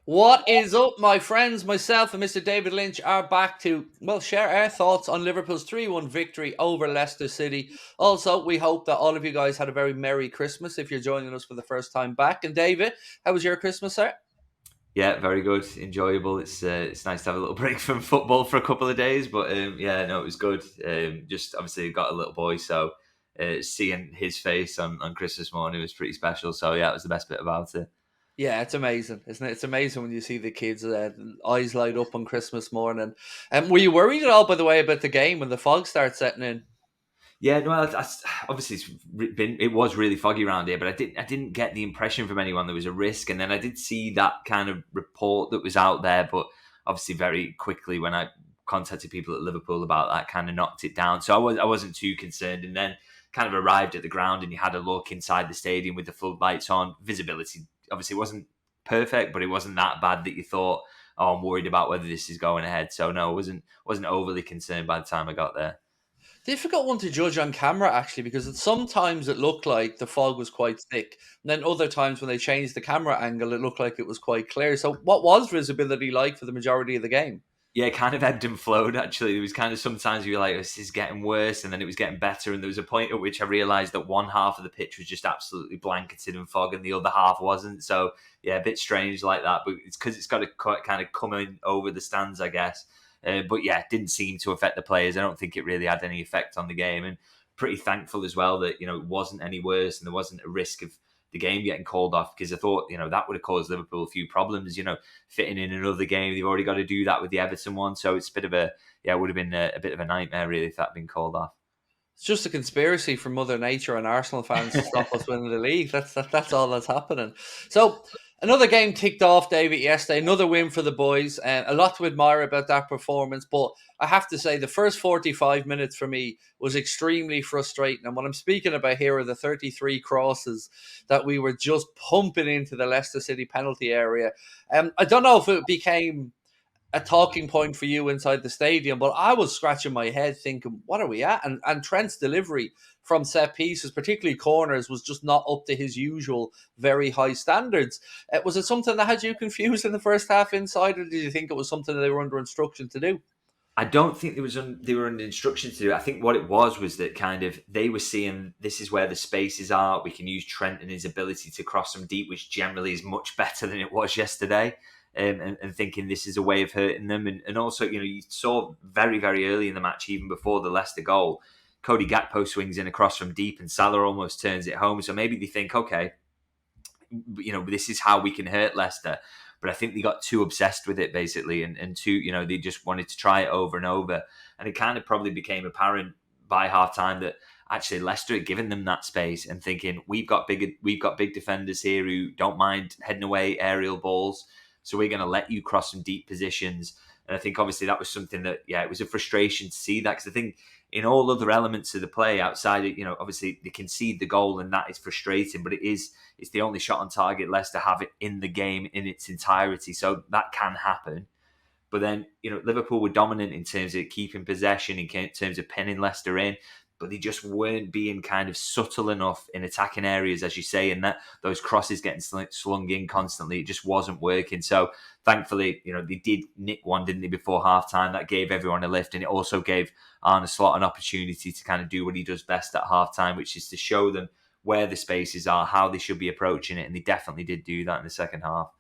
What is up, my friends? Myself and Mr. David Lynch are back to, well, share our thoughts on Liverpool's 3-1 victory over Leicester City. Also, we hope that all of you guys had a very Merry Christmas if you're joining us for the first time back. And David, how was your Christmas, sir? Yeah, very good, enjoyable. It's nice to have a little break from football for a couple of days, but yeah, no, it was good. Just obviously got a little boy, so seeing his face on Christmas morning was pretty special. So yeah, it was the best bit about it. Yeah, it's amazing, isn't it? It's amazing when you see the kids' eyes light up on Christmas morning. Were you worried at all, by the way, about the game when the fog starts setting in? Yeah, no, obviously it was really foggy around here, but I didn't get the impression from anyone there was a risk, and then I did see that kind of report that was out there, but obviously very quickly when I contacted people at Liverpool about that, kind of knocked it down. So I wasn't too concerned, and then kind of arrived at the ground and you had a look inside the stadium with the floodlights on. Visibility obviously wasn't perfect, but it wasn't that bad that you thought, oh, I'm worried about whether this is going ahead. So no, I wasn't overly concerned by the time I got there. Difficult one to judge on camera, actually, because sometimes it looked like the fog was quite thick. And then other times when they changed the camera angle, it looked like it was quite clear. So, what was visibility like for the majority of the game? Yeah, it kind of ebbed and flowed, actually. There was kind of sometimes you were like, this is getting worse, and then it was getting better. And there was a point at which I realised that one half of the pitch was just absolutely blanketed in fog and the other half wasn't. So, yeah, a bit strange like that. But it's because it's got to kind of come in over the stands, I guess. But yeah, it didn't seem to affect the players. I don't think it really had any effect on the game. And pretty thankful as well that, it wasn't any worse and there wasn't a risk of the game getting called off, because I thought, that would have caused Liverpool a few problems, fitting in another game. They've already got to do that with the Everton one. So it's a bit of it would have been a bit of a nightmare, really, if that had been called off. It's just a conspiracy from Mother Nature and Arsenal fans to stop us winning the league. That's all that's happening. So another game ticked off, David, yesterday. Another win for the boys. A lot to admire about that performance, but I have to say the first 45 minutes for me was extremely frustrating. And what I'm speaking about here are the 33 crosses that we were just pumping into the Leicester City penalty area. I don't know if it became a talking point for you inside the stadium, but I was scratching my head thinking, what are we at? And Trent's delivery from set pieces, particularly corners, was just not up to his usual very high standards. Was it something that had you confused in the first half inside, or did you think it was something that they were under instruction to do? I don't think they were under instruction to do it. I think what it was that kind of they were seeing this is where the spaces are. We can use Trent and his ability to cross them deep, which generally is much better than it was yesterday. And thinking this is a way of hurting them. And also, you saw very, very early in the match, even before the Leicester goal, Cody Gakpo swings in across from deep and Salah almost turns it home. So maybe they think, okay, this is how we can hurt Leicester. But I think they got too obsessed with it, basically, and too, they just wanted to try it over and over. And it kind of probably became apparent by half time that actually Leicester had given them that space and thinking, we've got big defenders here who don't mind heading away aerial balls. So we're going to let you cross some deep positions. And I think obviously that was something that, yeah, it was a frustration to see that, because I think in all other elements of the play outside of, obviously they concede the goal and that is frustrating, but it's the only shot on target Leicester have it in the game in its entirety. So that can happen. But then, Liverpool were dominant in terms of keeping possession, in terms of pinning Leicester in, but they just weren't being kind of subtle enough in attacking areas, as you say, and that those crosses getting slung in constantly, it just wasn't working. So thankfully, they did nick one, didn't they, before half time? That gave everyone a lift, and it also gave Arne Slot an opportunity to kind of do what he does best at half time, which is to show them where the spaces are, how they should be approaching it, and they definitely did do that in the second half.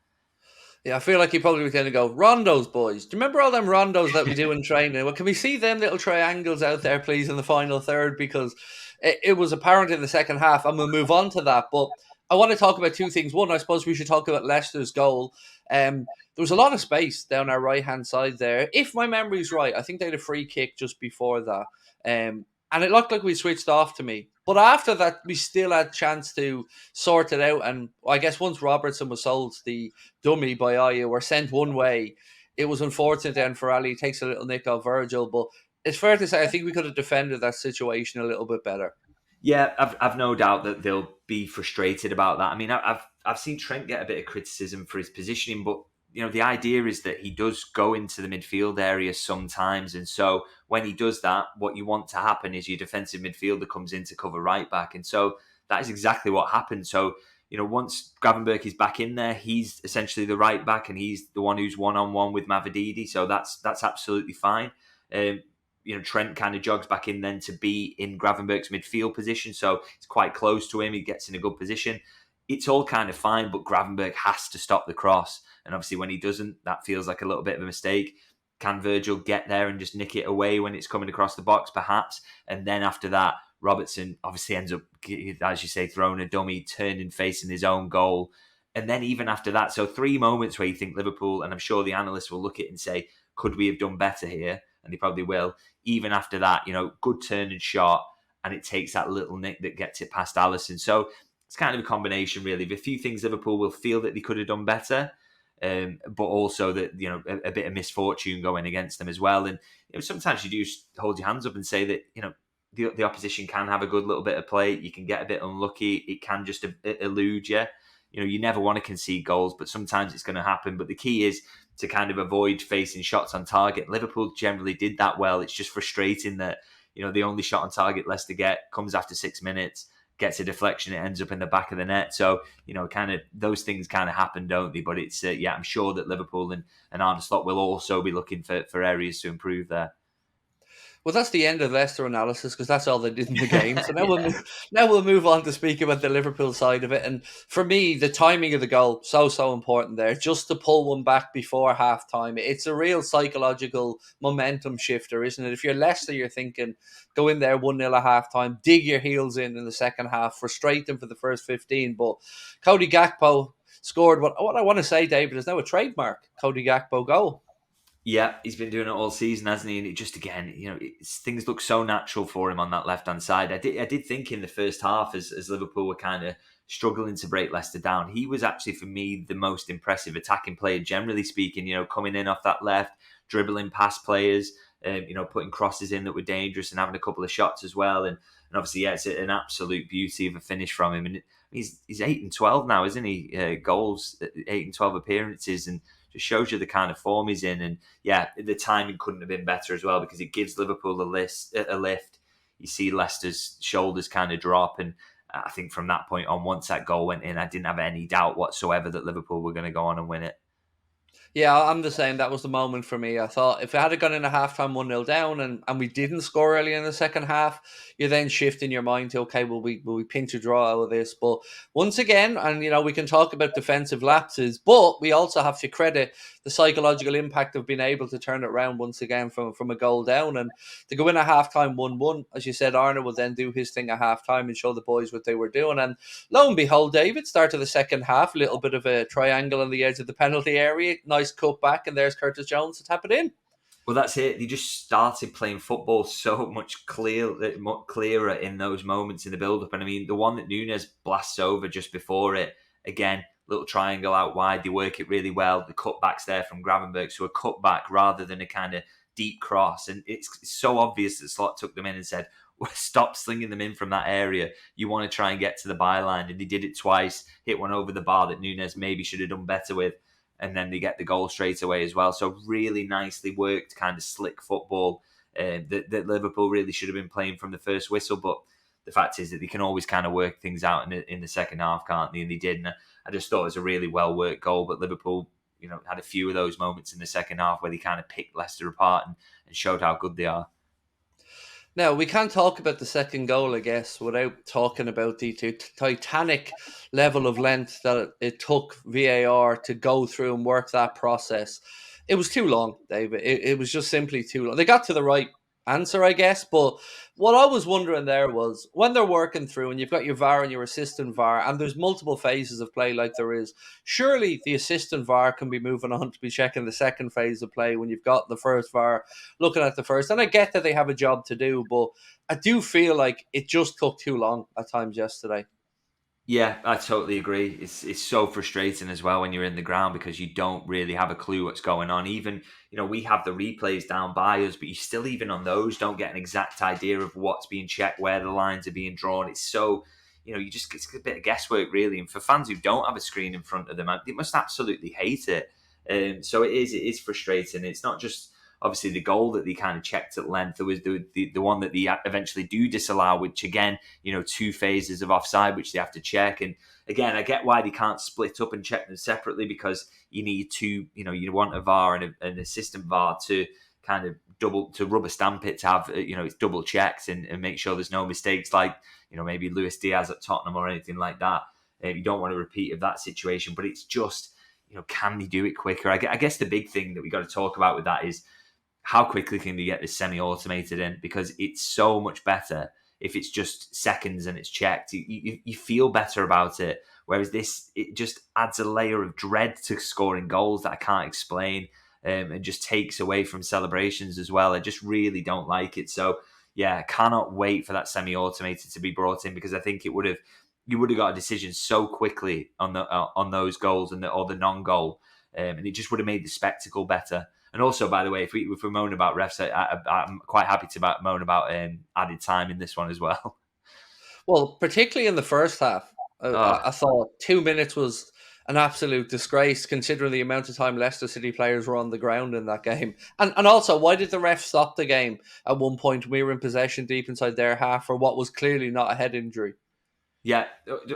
Yeah, I feel like he probably was going to go, rondos, boys. Do you remember all them rondos that we do in training? Well, can we see them little triangles out there, please, in the final third? Because it was apparent in the second half, and we'll move on to that. But I want to talk about two things. One, I suppose we should talk about Leicester's goal. There was a lot of space down our right-hand side there. If my memory's right, I think they had a free kick just before that. And it looked like we switched off to me. But after that, we still had a chance to sort it out. And I guess once Robertson was sold the dummy by Ayew or sent one way, it was unfortunate then for Ali. He takes a little nick off Virgil. But it's fair to say, I think we could have defended that situation a little bit better. Yeah, I've no doubt that they'll be frustrated about that. I mean, I've seen Trent get a bit of criticism for his positioning, but the idea is that he does go into the midfield area sometimes, and so when he does that, what you want to happen is your defensive midfielder comes in to cover right back, and so that is exactly what happened. So once Gravenberch is back in there, he's essentially the right back, and he's the one who's one-on-one with Mavididi, so that's absolutely fine. Trent kind of jogs back in then to be in Gravenberch's midfield position, so it's quite close to him. He gets in a good position. It's all kind of fine, but Gravenberch has to stop the cross, and obviously when he doesn't, that feels like a little bit of a mistake. Can Virgil get there and just nick it away when it's coming across the box? Perhaps. And then after that, Robertson obviously ends up, as you say, throwing a dummy, turning, facing his own goal. And then even after that, so 3 moments where you think Liverpool, and I'm sure the analysts will look at it and say, could we have done better here? And they probably will. Even after that, good turn and shot, and it takes that little nick that gets it past Alisson. So it's kind of a combination, really, of a few things Liverpool will feel that they could have done better, but also that a bit of misfortune going against them as well. And sometimes you do hold your hands up and say that the opposition can have a good little bit of play. You can get a bit unlucky. It can just elude you. You never want to concede goals, but sometimes it's going to happen. But the key is to kind of avoid facing shots on target. Liverpool generally did that well. It's just frustrating that the only shot on target Leicester get comes after 6 minutes. Gets a deflection, it ends up in the back of the net. So, kind of those things kind of happen, don't they? But it's, I'm sure that Liverpool and Arne Slot will also be looking for areas to improve there. Well, that's the end of Leicester analysis because that's all they did in the game. So now we'll move on to speak about the Liverpool side of it. And for me, the timing of the goal, so important there. Just to pull one back before half-time. It's a real psychological momentum shifter, isn't it? If you're Leicester, you're thinking, go in there 1-0 at half-time, dig your heels in the second half, frustrate them for the first 15. But Cody Gakpo scored what I want to say, David, is now a trademark Cody Gakpo goal. Yeah, he's been doing it all season, hasn't he? And it just, again, things look so natural for him on that left-hand side. I did think in the first half, as Liverpool were kind of struggling to break Leicester down, he was actually, for me, the most impressive attacking player, generally speaking, coming in off that left, dribbling past players, putting crosses in that were dangerous and having a couple of shots as well. And obviously, yeah, it's an absolute beauty of a finish from him. And he's 8-12 now, isn't he? Goals, 8-12 appearances, and just shows you the kind of form he's in. And yeah, the timing couldn't have been better as well, because it gives Liverpool a lift. You see Leicester's shoulders kind of drop, and I think from that point on, once that goal went in, I didn't have any doubt whatsoever that Liverpool were going to go on and win it. Yeah, I'm the same. That was the moment for me. I thought if it had gone in a half-time 1-0 down and we didn't score early in the second half, you're then shifting your mind to, okay, will we pinch a draw out of this? But once again, and we can talk about defensive lapses, but we also have to credit the psychological impact of being able to turn it around once again from a goal down. And to go in at half-time 1-1, as you said, Arne will then do his thing at half-time and show the boys what they were doing. And lo and behold, David, start of the second half, a little bit of a triangle on the edge of the penalty area, nice cut back, and there's Curtis Jones to tap it in. Well, that's it. They just started playing football so much clearer in those moments in the build-up. And I mean, the one that Núñez blasts over just before it, again, little triangle out wide, they work it really well. The cutback's there from Gravenberch, so a cutback rather than a kind of deep cross. And it's so obvious that Slot took them in and said, well, stop slinging them in from that area. You want to try and get to the byline. And they did it twice, hit one over the bar that Núñez maybe should have done better with. And then they get the goal straight away as well. So really nicely worked, kind of slick football that Liverpool really should have been playing from the first whistle. But the fact is that they can always kind of work things out in the second half, can't they? And they did. And I just thought it was a really well-worked goal. But Liverpool, had a few of those moments in the second half where they kind of picked Leicester apart and showed how good they are. Now, we can't talk about the second goal, I guess, without talking about the titanic level of length that it took VAR to go through and work that process. It was too long, David. It was just simply too long. They got to the right answer, I guess, but what I was wondering there was, when they're working through and you've got your VAR and your assistant VAR and there's multiple phases of play like there is, surely the assistant VAR can be moving on to be checking the second phase of play when you've got the first VAR looking at the first. And I get that they have a job to do, but I do feel like it just took too long at times yesterday. Yeah, I totally agree. It's so frustrating as well when you're in the ground, because you don't really have a clue what's going on. Even, we have the replays down by us, but you still, even on those, don't get an exact idea of what's being checked, where the lines are being drawn. It's so, it's a bit of guesswork, really. And for fans who don't have a screen in front of them, they must absolutely hate it. So it is frustrating. It's not just obviously the goal that they kind of checked at length. There was the one that they eventually do disallow, which again, 2 phases of offside, which they have to check. And again, I get why they can't split up and check them separately, because you need two, you want a VAR and an assistant VAR to kind of to rubber stamp it, to have, it's double checked and make sure there's no mistakes like, maybe Luis Diaz at Tottenham or anything like that. You don't want a repeat of that situation, but it's just, can they do it quicker? I guess the big thing that we got to talk about with that is how quickly can they get this semi-automated in, because it's so much better if it's just seconds and it's checked. You feel better about it, whereas this, it just adds a layer of dread to scoring goals that I can't explain, and just takes away from celebrations as well. I just really don't like it. So yeah, I cannot wait for that semi-automated to be brought in, because I think you would have got a decision so quickly on those goals or the non-goal, and it just would have made the spectacle better. And also, by the way, if we moan about refs, I'm quite happy to moan about added time in this one as well. Well, particularly in the first half, Oh, I thought 2 minutes was an absolute disgrace, considering the amount of time Leicester City players were on the ground in that game. And also, why did the ref stop the game at one point? We were in possession deep inside their half for what was clearly not a head injury. yeah,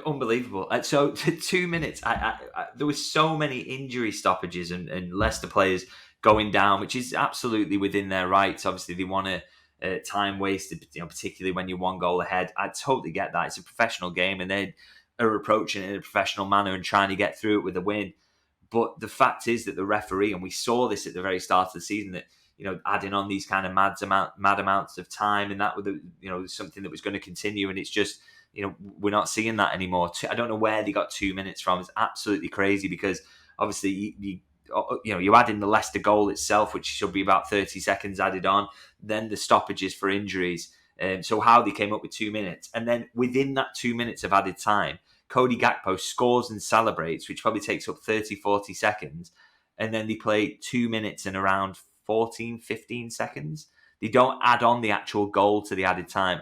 unbelievable. So 2 minutes, there was so many injury stoppages and Leicester players going down, which is absolutely within their rights. Obviously, they want to time wasted, particularly when you're 1 goal ahead. I totally get that. It's a professional game, and they are approaching it in a professional manner and trying to get through it with a win. But the fact is that the referee, and we saw this at the very start of the season, that adding on these kind of mad amounts of time, and that was something that was going to continue, and it's just we're not seeing that anymore. I don't know where they got 2 minutes from. It's absolutely crazy, because obviously you add in the Leicester goal itself, which should be about 30 seconds added on, then the stoppages for injuries. So how they came up with 2 minutes, and then within that 2 minutes of added time, Cody Gakpo scores and celebrates, which probably takes up 30, 40 seconds. And then they play 2 minutes and around 14, 15 seconds. They don't add on the actual goal to the added time.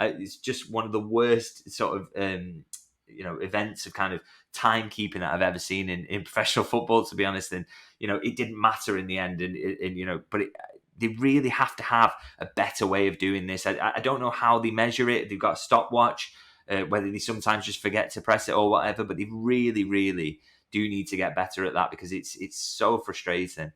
It's just one of the worst sort of, events of kind of timekeeping that I've ever seen in professional football, to be honest. And, it didn't matter in the end. But they really have to have a better way of doing this. I don't know how they measure it. They've got a stopwatch. Whether they sometimes just forget to press it or whatever, but they really, really do need to get better at that, because it's so frustrating.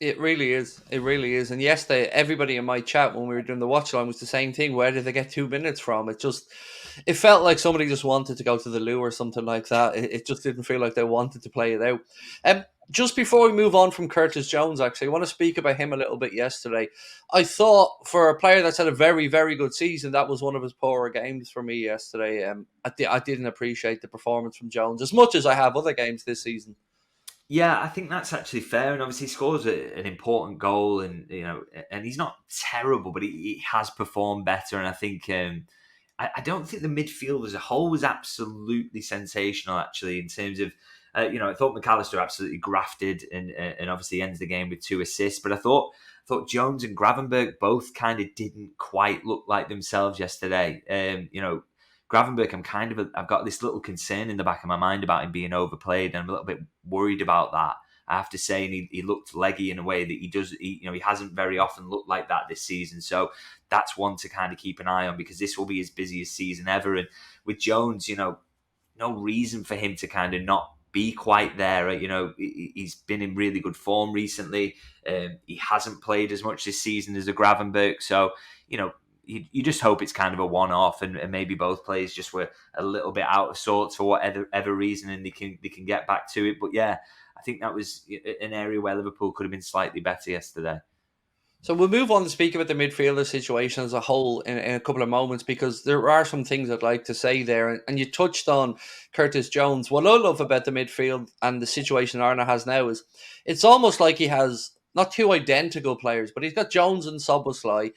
It really is. It really is. And yesterday, everybody in my chat when we were doing the watch along was the same thing. Where did they get 2 minutes from? It felt like somebody just wanted to go to the loo or something like that. It just didn't feel like they wanted to play it out. Just before we move on from Curtis Jones, actually, I want to speak about him a little bit yesterday. I thought for a player that's had a very, very good season, that was one of his poorer games for me yesterday. I didn't appreciate the performance from Jones as much as I have other games this season. Yeah, I think that's actually fair, and obviously he scores an important goal, and and he's not terrible, but he has performed better. And I think I don't think the midfield as a whole was absolutely sensational, actually, in terms of I thought McAllister absolutely grafted and obviously ends the game with 2 assists, but I thought Jones and Gravenberch both kind of didn't quite look like themselves yesterday. Gravenberch, I've got this little concern in the back of my mind about him being overplayed, and I'm a little bit worried about that. I have to say, and he looked leggy in a way that he hasn't very often looked like that this season. So that's one to kind of keep an eye on, because this will be his busiest season ever. And with Jones, no reason for him to kind of not be quite there. He's been in really good form recently. He hasn't played as much this season as a Gravenberch. So, you just hope it's kind of a one-off, and maybe both players just were a little bit out of sorts for whatever reason, and they can get back to it. But yeah, I think that was an area where Liverpool could have been slightly better yesterday. So we'll move on to speak about the midfielder situation as a whole in a couple of moments, because there are some things I'd like to say there. And you touched on Curtis Jones. What I love about the midfield and the situation Arna has now is it's almost like he has not 2 identical players, but he's got Jones and Szoboszlai,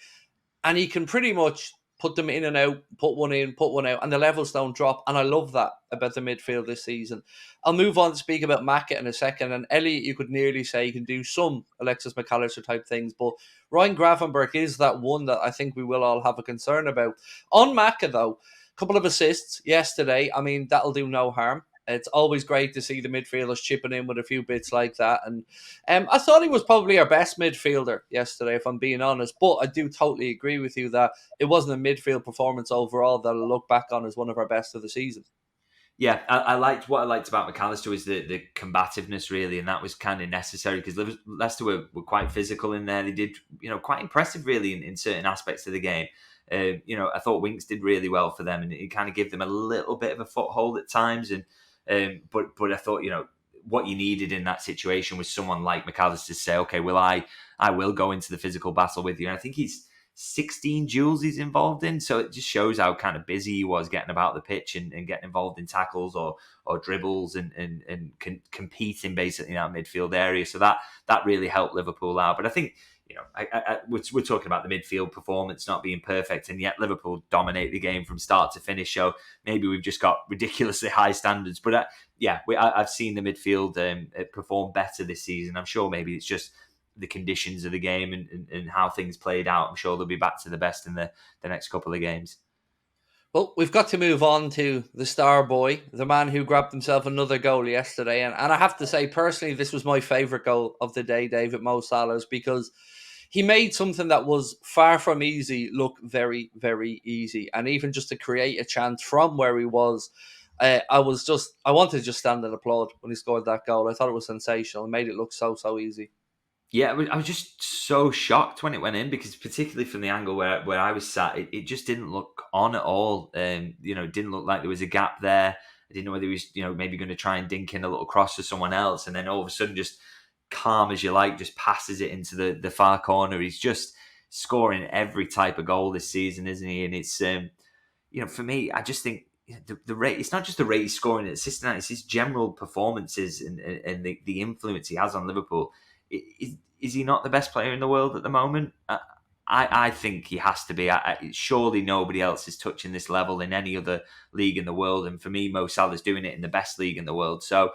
and he can pretty much put them in and out, put one in, put one out, and the levels don't drop. And I love that about the midfield this season. I'll move on to speak about Maka in a second. And Elliot, you could nearly say he can do some Alexis McAllister type things, but Ryan Gravenberch is that one that I think we will all have a concern about. On Maka, though, a couple of assists yesterday. I mean, that'll do no harm. It's always great to see the midfielders chipping in with a few bits like that. And I thought he was probably our best midfielder yesterday, if I'm being honest. But I do totally agree with you that it wasn't a midfield performance overall that I'll look back on as one of our best of the season. Yeah, I liked what I liked about McAllister was the combativeness really, and that was kind of necessary because Leicester were quite physical in there. They did quite impressive really in certain aspects of the game. I thought Winks did really well for them, and it kind of gave them a little bit of a foothold at times. And but I thought what you needed in that situation was someone like McAllister to say, okay, well I will go into the physical battle with you. And I think he's 16 duels he's involved in, so it just shows how kind of busy he was getting about the pitch and getting involved in tackles or dribbles and competing basically in that midfield area. So that really helped Liverpool out. But I think we're talking about the midfield performance not being perfect, and yet Liverpool dominate the game from start to finish. So maybe we've just got ridiculously high standards. But I've seen the midfield perform better this season. I'm sure maybe it's just the conditions of the game and how things played out. I'm sure they'll be back to the best in the next couple of games. Well, we've got to move on to the star boy, the man who grabbed himself another goal yesterday. And I have to say, personally, this was my favourite goal of the day, David Mo Salah's, because he made something that was far from easy look very, very easy. And even just to create a chance from where he was, I wanted to just stand and applaud when he scored that goal. I thought it was sensational. It made it look so, so easy. Yeah, I was just so shocked when it went in because particularly from the angle where I was sat, it just didn't look on at all. It didn't look like there was a gap there. I didn't know whether he was, maybe going to try and dink in a little cross to someone else. And then all of a sudden, just calm as you like, just passes it into the far corner. He's just scoring every type of goal this season, isn't he? And it's, for me, I just think the rate, it's not just the rate he's scoring at assistant, it's his general performances and the influence he has on Liverpool. Is he not the best player in the world at the moment? I think he has to be. Surely nobody else is touching this level in any other league in the world. And for me, Mo Salah's doing it in the best league in the world. So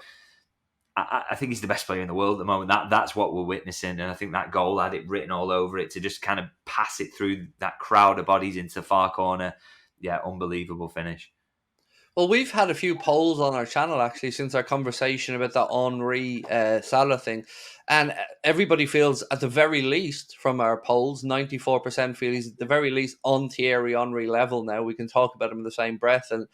I think he's the best player in the world at the moment. That's what we're witnessing. And I think that goal had it written all over it to just kind of pass it through that crowd of bodies into the far corner. Yeah, unbelievable finish. Well, we've had a few polls on our channel actually since our conversation about that Henry Salah thing. And everybody feels, at the very least, from our polls, 94% feel he's at the very least on Thierry Henry level now. We can talk about him in the same breath. And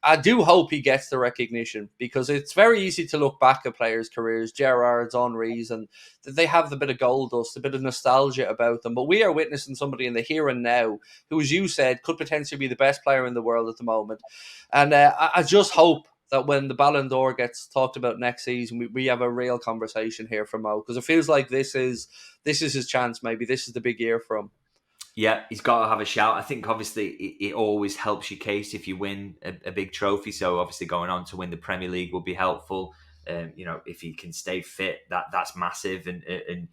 I do hope he gets the recognition because it's very easy to look back at players' careers, Gerrard's, Henry's, and they have the bit of gold dust, a bit of nostalgia about them. But we are witnessing somebody in the here and now who, as you said, could potentially be the best player in the world at the moment. And I just hope that when the Ballon d'Or gets talked about next season, we have a real conversation here for Mo, because it feels like this is his chance. Maybe this is the big year for him. Yeah, he's got to have a shout. I think obviously it always helps your case if you win a big trophy. So obviously going on to win the Premier League will be helpful. If he can stay fit, that's massive. And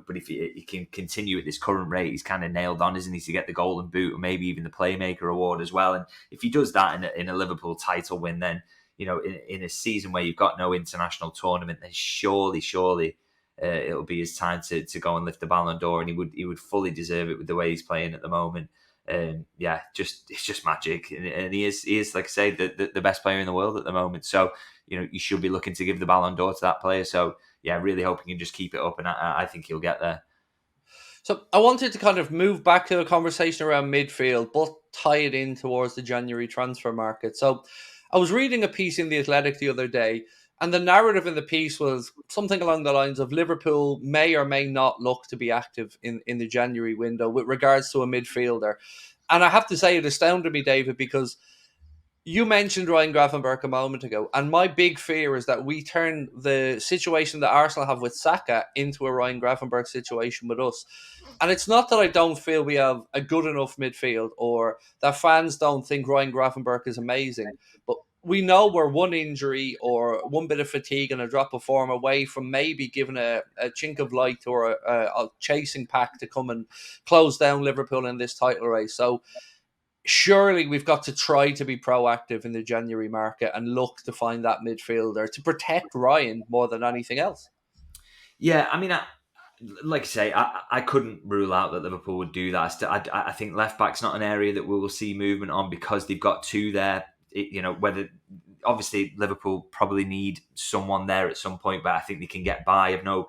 but if he can continue at this current rate, he's kind of nailed on, isn't he, to get the Golden Boot or maybe even the Playmaker award as well. And if he does that in a Liverpool title win, then in a season where you've got no international tournament, then surely. It'll be his time to go and lift the Ballon d'Or, and he would fully deserve it with the way he's playing at the moment. It's just magic, and he is like I say the best player in the world at the moment. So you should be looking to give the Ballon d'Or to that player. So yeah, really hoping he can just keep it up, and I think he'll get there. So I wanted to kind of move back to a conversation around midfield, but tie it in towards the January transfer market. So I was reading a piece in The Athletic the other day, and the narrative in the piece was something along the lines of Liverpool may or may not look to be active in the January window with regards to a midfielder. And I have to say, it astounded me, David, because you mentioned Ryan Gravenberch a moment ago, and my big fear is that we turn the situation that Arsenal have with Saka into a Ryan Gravenberch situation with us. And it's not that I don't feel we have a good enough midfield or that fans don't think Ryan Gravenberch is amazing, but we know we're one injury or one bit of fatigue and a drop of form away from maybe giving a chink of light or a chasing pack to come and close down Liverpool in this title race. So surely we've got to try to be proactive in the January market and look to find that midfielder to protect Ryan more than anything else. Yeah, I mean, like I say, I couldn't rule out that Liverpool would do that. I think left back's not an area that we will see movement on because they've got two there. Whether obviously Liverpool probably need someone there at some point, but I think they can get by. I've no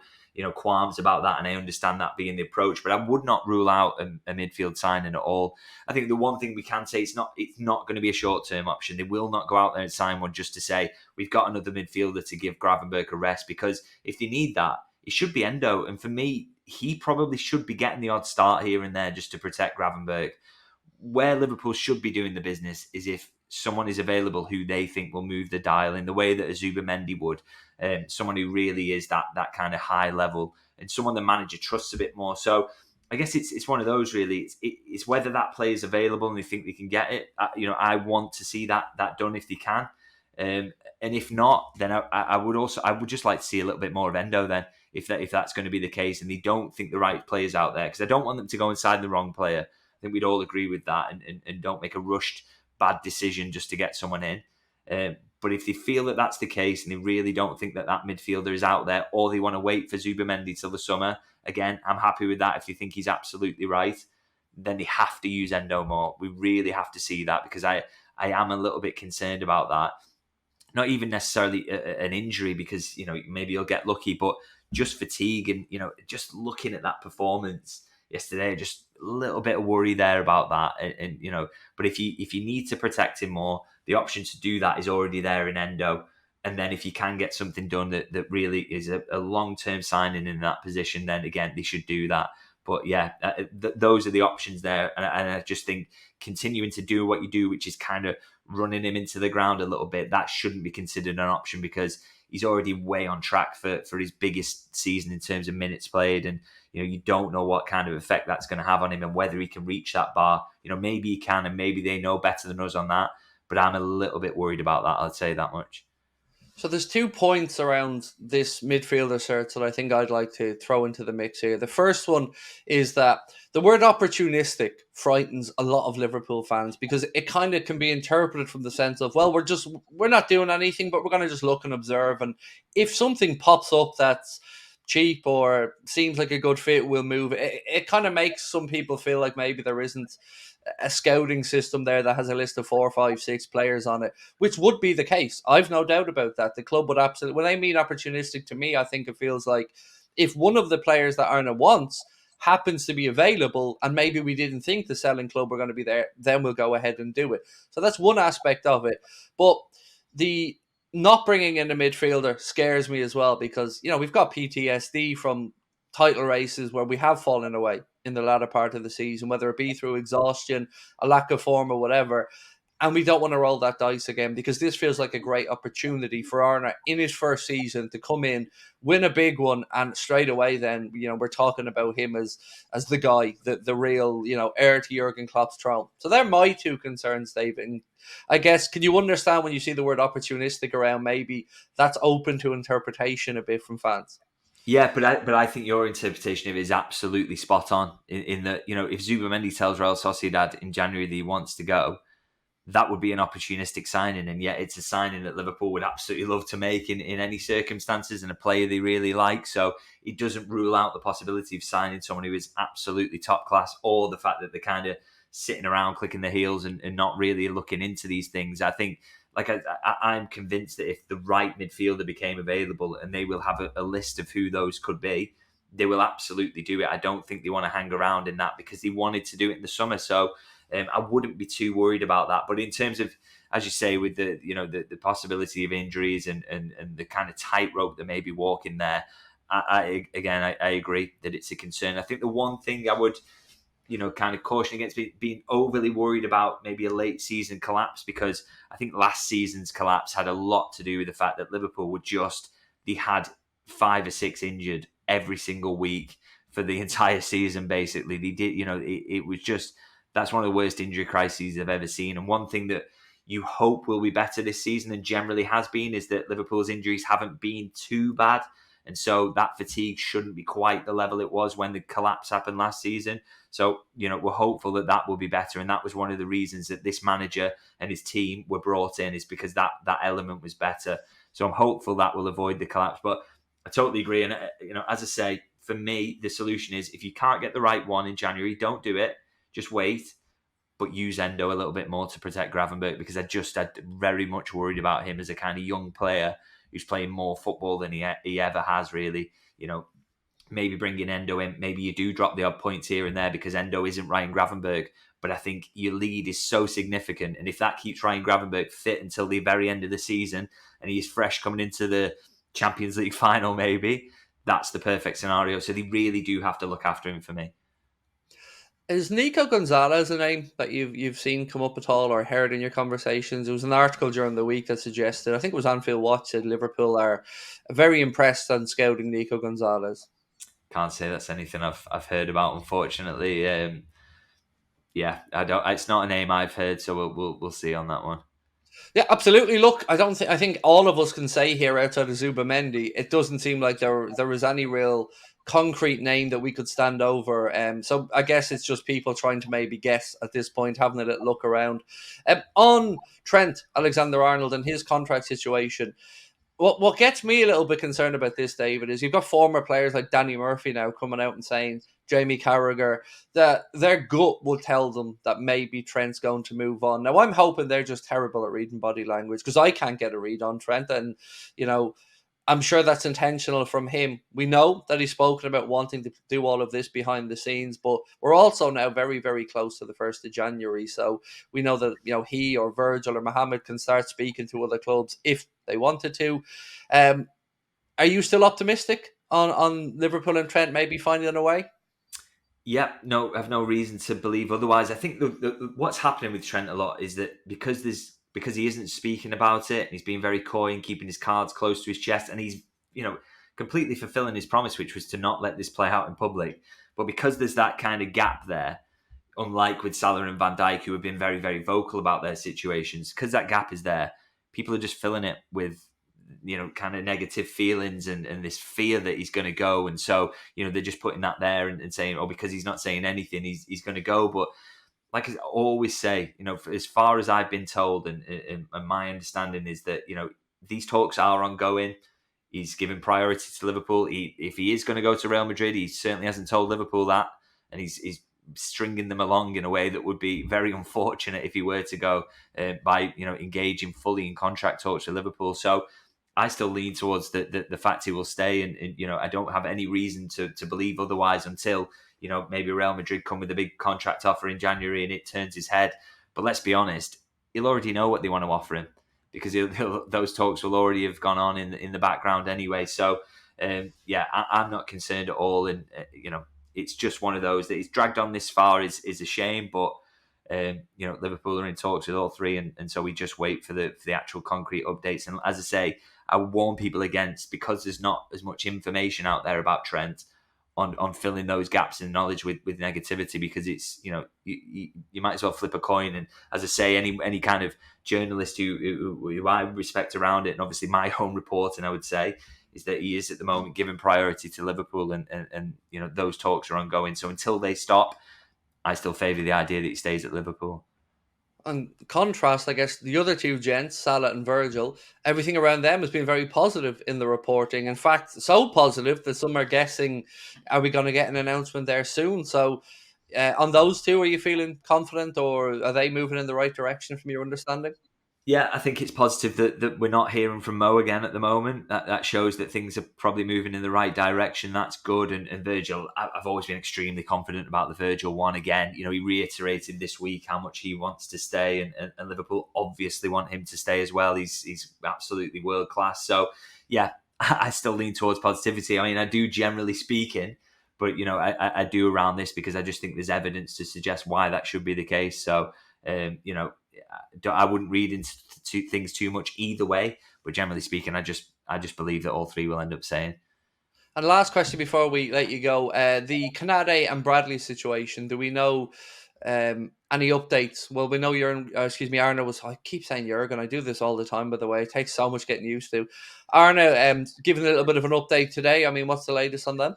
qualms about that, and I understand that being the approach. But I would not rule out a midfield signing at all. I think the one thing we can say, it's not going to be a short-term option. They will not go out there and sign one just to say we've got another midfielder to give Gravenberch a rest, because if they need that, it should be Endo. And for me, he probably should be getting the odd start here and there just to protect Gravenberch. Where Liverpool should be doing the business is if someone is available who they think will move the dial in the way that a Zubimendi would, someone who really is that kind of high level, and someone the manager trusts a bit more. So I guess it's one of those really. It's whether that player is available and they think they can get it. I want to see that done if they can, and if not, then I would just like to see a little bit more of Endo then, if that's going to be the case, and they don't think the right player's out there, because I don't want them to go and sign the wrong player. I think we'd all agree with that, and don't make a rushed bad decision just to get someone in. But if they feel that that's the case and they really don't think that midfielder is out there, or they want to wait for Zubimendi till the summer, again, I'm happy with that. If they think he's absolutely right, then they have to use Endo more. We really have to see that, because I am a little bit concerned about that. Not even necessarily an injury, because maybe he'll get lucky, but just fatigue, and just looking at that performance yesterday, just a little bit of worry there about that. And but if you need to protect him more, the option to do that is already there in Endo. And then if you can get something done that really is a long-term signing in that position, then again, they should do that. But yeah, those are the options there. And I just think continuing to do what you do, which is kind of running him into the ground a little bit, that shouldn't be considered an option, because he's already way on track for his biggest season in terms of minutes played. And you don't know what kind of effect that's going to have on him and whether he can reach that bar. Maybe he can, and maybe they know better than us on that. But I'm a little bit worried about that, I'd say that much. So there's 2 points around this midfielder search that I think I'd like to throw into the mix here. The first one is that the word opportunistic frightens a lot of Liverpool fans, because it kind of can be interpreted from the sense of, well, we're not doing anything, but we're going to just look and observe. And if something pops up that's cheap or seems like a good fit, we'll move. It kind of makes some people feel like maybe there isn't a scouting system there that has a list of 4, 5, 6 players on it, which would be the case. I've no doubt about that. The club would absolutely, when I mean opportunistic, to me, I think it feels like if one of the players that Arna wants happens to be available, and maybe we didn't think the selling club were going to be there, then we'll go ahead and do it. So that's one aspect of it. But the not bringing in a midfielder scares me as well, because we've got PTSD from title races where we have fallen away in the latter part of the season, whether it be through exhaustion, a lack of form, or whatever. And we don't want to roll that dice again, because this feels like a great opportunity for Arna in his first season to come in, win a big one, and straight away then, we're talking about him as the guy, the real, heir to Jurgen Klopp's throne. So they're my 2 concerns, David. And I guess, can you understand when you see the word opportunistic around, maybe that's open to interpretation a bit from fans? Yeah, but I think your interpretation of it is absolutely spot on. In that, if Zubimendi tells Real Sociedad in January that he wants to go, that would be an opportunistic signing, and yet it's a signing that Liverpool would absolutely love to make in any circumstances, and a player they really like. So it doesn't rule out the possibility of signing someone who is absolutely top class, or the fact that they're kind of sitting around clicking their heels and not really looking into these things. I think, I'm convinced that if the right midfielder became available, and they will have a list of who those could be, they will absolutely do it. I don't think they want to hang around in that, because they wanted to do it in the summer. So I wouldn't be too worried about that. But in terms of, as you say, with the possibility of injuries and the kind of tightrope that may be walking there, I agree that it's a concern. I think the one thing I would kind of caution against being overly worried about maybe a late season collapse, because I think last season's collapse had a lot to do with the fact that Liverpool they had 5 or 6 injured every single week for the entire season, basically. They did, it was just, that's one of the worst injury crises I've ever seen. And one thing that you hope will be better this season, and generally has been, is that Liverpool's injuries haven't been too bad. And so that fatigue shouldn't be quite the level it was when the collapse happened last season. So, we're hopeful that will be better. And that was one of the reasons that this manager and his team were brought in, is because that element was better. So I'm hopeful that will avoid the collapse. But I totally agree. And, as I say, for me, the solution is, if you can't get the right one in January, don't do it. Just wait. but use Endo a little bit more to protect Gravenberch, because I'm very much worried about him as a kind of young player who's playing more football than he ever has, really. Maybe bringing Endo in, maybe you do drop the odd points here and there because Endo isn't Ryan Gravenberch. But I think your lead is so significant. And if that keeps Ryan Gravenberch fit until the very end of the season and he's fresh coming into the Champions League final, maybe, that's the perfect scenario. So they really do have to look after him for me. Is Nico Gonzalez a name that you've seen come up at all or heard in your conversations? There was an article during the week that suggested, I think it was Anfield Watch, said Liverpool are very impressed on scouting Nico Gonzalez. Can't say that's anything I've heard about, unfortunately. Yeah, I don't. It's not a name I've heard, so we'll see on that one. Yeah, absolutely. Look, I think all of us can say here outside of Zubamendi, it doesn't seem like there was any real concrete name that we could stand over. So I guess it's just people trying to maybe guess at this point, having a little look around. On Trent Alexander-Arnold and his contract situation, what gets me a little bit concerned about this, David, is you've got former players like Danny Murphy now coming out and saying, Jamie Carragher, that their gut will tell them that maybe Trent's going to move on. Now, I'm hoping they're just terrible at reading body language because I can't get a read on Trent. And, I'm sure that's intentional from him. We know that he's spoken about wanting to do all of this behind the scenes, but we're also now very, very close to the 1st of January. So we know that, he or Virgil or Mohammed can start speaking to other clubs if they wanted to. Are you still optimistic on Liverpool and Trent maybe finding a way? Yeah, no, I have no reason to believe otherwise. I think what's happening with Trent a lot is that because he isn't speaking about it, and he's being very coy and keeping his cards close to his chest, and he's completely fulfilling his promise, which was to not let this play out in public. But because there's that kind of gap there, unlike with Salah and Van Dijk, who have been very, very vocal about their situations, because that gap is there, people are just filling it with kind of negative feelings and this fear that he's going to go. And so, they're just putting that there and saying, because he's not saying anything, he's going to go. But like I always say, as far as I've been told and my understanding is that, these talks are ongoing. He's given priority to Liverpool. If he is going to go to Real Madrid, he certainly hasn't told Liverpool that. And he's stringing them along in a way that would be very unfortunate if he were to go by, engaging fully in contract talks with Liverpool. So I still lean towards the fact he will stay, and I don't have any reason to believe otherwise until maybe Real Madrid come with a big contract offer in January and it turns his head. But let's be honest, he'll already know what they want to offer him because those talks will already have gone on in the background anyway. So I'm not concerned at all, and it's just one of those that he's dragged on this far is a shame, but. Liverpool are in talks with all three, and so we just wait for the actual concrete updates. And as I say, I warn people against, because there's not as much information out there about Trent, on filling those gaps in knowledge with negativity, because it's you might as well flip a coin. And as I say, any kind of journalist who I respect around it, and obviously my own reporting, I would say, is that he is at the moment giving priority to Liverpool, and those talks are ongoing. So until they stop, I still favour the idea that he stays at Liverpool. On contrast, I guess the other two gents, Salah and Virgil, everything around them has been very positive in the reporting. In fact, so positive that some are guessing, are we going to get an announcement there soon? So on those two, are you feeling confident, or are they moving in the right direction from your understanding? Yeah, I think it's positive that we're not hearing from Mo again at the moment. That shows that things are probably moving in the right direction. That's good. And Virgil, I've always been extremely confident about the Virgil one. Again, he reiterated this week how much he wants to stay, and Liverpool obviously want him to stay as well. He's absolutely world class. So yeah, I still lean towards positivity. I mean, I do generally speaking, but I do around this because I just think there's evidence to suggest why that should be the case. So I wouldn't read into things too much either way, but generally speaking, I just believe that all three will end up staying. And last question before we let you go: the Kanade and Bradley situation. Do we know any updates? Well, we know Arna was. I keep saying Jurgen. I do this all the time, by the way. It takes so much getting used to. Arna giving a little bit of an update today. I mean, what's the latest on them?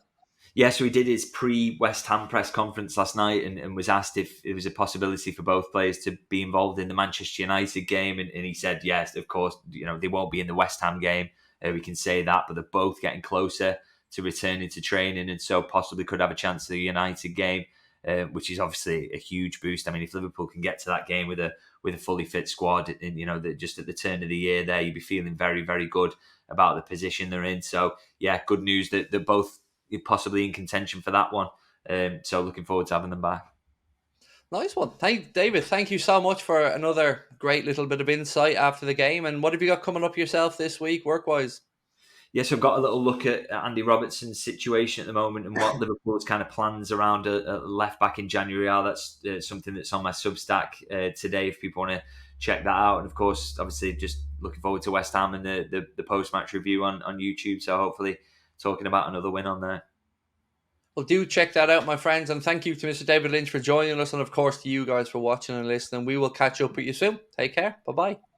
Yeah, so he did his pre-West Ham press conference last night and was asked if it was a possibility for both players to be involved in the Manchester United game. And he said, yes, of course, they won't be in the West Ham game. We can say that, but they're both getting closer to returning to training, and so possibly could have a chance to the United game. which is obviously a huge boost. I mean, if Liverpool can get to that game with a fully fit squad, and just at the turn of the year, there you'd be feeling very, very good about the position they're in. So yeah, good news that they're both possibly in contention for that one. So looking forward to having them back. Nice one. David, thank you so much for another great little bit of insight after the game. And what have you got coming up yourself this week, work-wise? Yes, I've got a little look at Andy Robertson's situation at the moment and what Liverpool's kind of plans around a left back in January are. That's something that's on my Substack today if people want to check that out. And of course, obviously, just looking forward to West Ham and the post-match review on YouTube. So hopefully talking about another win on there. Well, do check that out, my friends. And thank you to Mr. David Lynch for joining us. And of course, to you guys for watching and listening. We will catch up with you soon. Take care. Bye-bye.